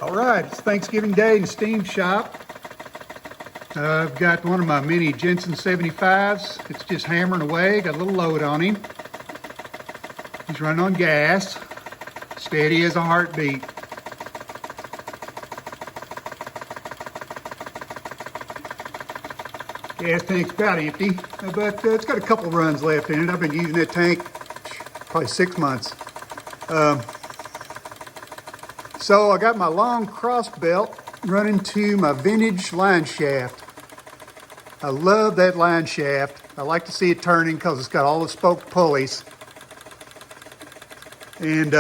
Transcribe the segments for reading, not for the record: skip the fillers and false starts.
All right, it's Thanksgiving Day in the steam shop. I've got one of my mini Jensen 75s. It's just hammering away, got a little load on him. He's running on gas, steady as a heartbeat. Gas tank's about empty, but it's got a couple runs left in it. I've been using that tank probably 6 months. So I got my long cross belt running to my vintage line shaft. I love that line shaft. I like to see it turning because it's got all the spoke pulleys. And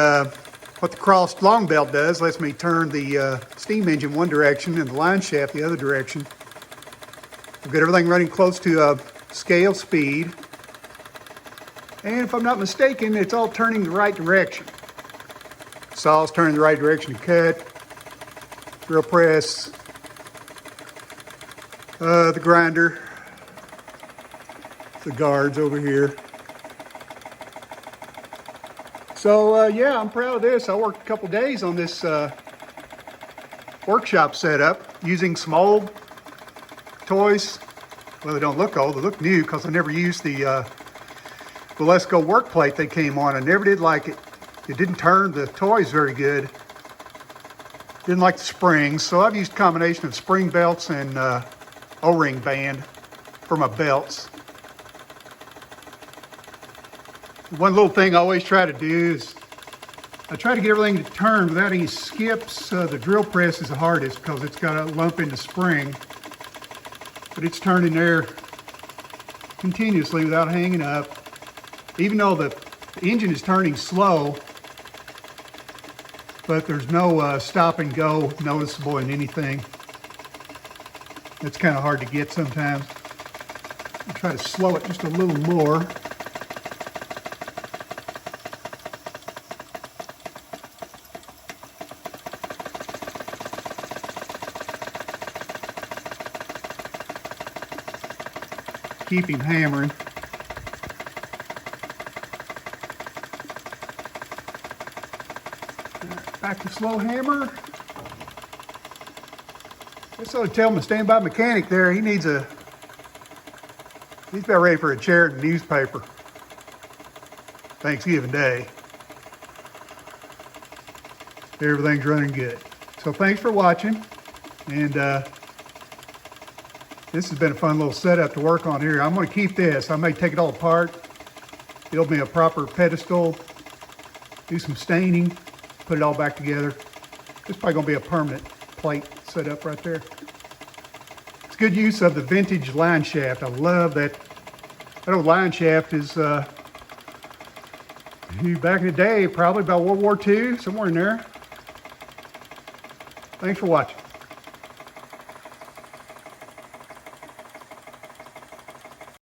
what the crossed long belt does, lets me turn the steam engine one direction and the line shaft the other direction. I've got everything running close to scale speed. And if I'm not mistaken, it's all turning the right direction. Saw's turning the right direction to cut. Drill press. The grinder. The guards over here. So yeah, I'm proud of this. I worked a couple days on this workshop setup using some old toys. Well, they don't look old, they look new because I never used the Valesco work plate they came on. I never did like it. It didn't turn the toys very good. Didn't like the springs, so I've used a combination of spring belts and O-ring band for my belts. One little thing I always try to do is I try to get everything to turn without any skips. The drill press is the hardest because it's got a lump in the spring, but it's turning there continuously without hanging up. Even though the engine is turning slow, but there's no stop and go noticeable in anything. It's kind of hard to get sometimes. I'll try to slow it just a little more. Keep him hammering. Back to slow hammer. I sort of tell my standby mechanic there, he's about ready for a chair and a newspaper. Thanksgiving Day. Everything's running good. So thanks for watching. And this has been a fun little setup to work on here. I'm going to keep this. I may take it all apart, build me a proper pedestal, do some staining, put it all back together. It's probably going to be a permanent plate set up right there. It's good use of the vintage line shaft. I love that. That old line shaft is back in the day, probably about World War II, somewhere in there. Thanks for watching.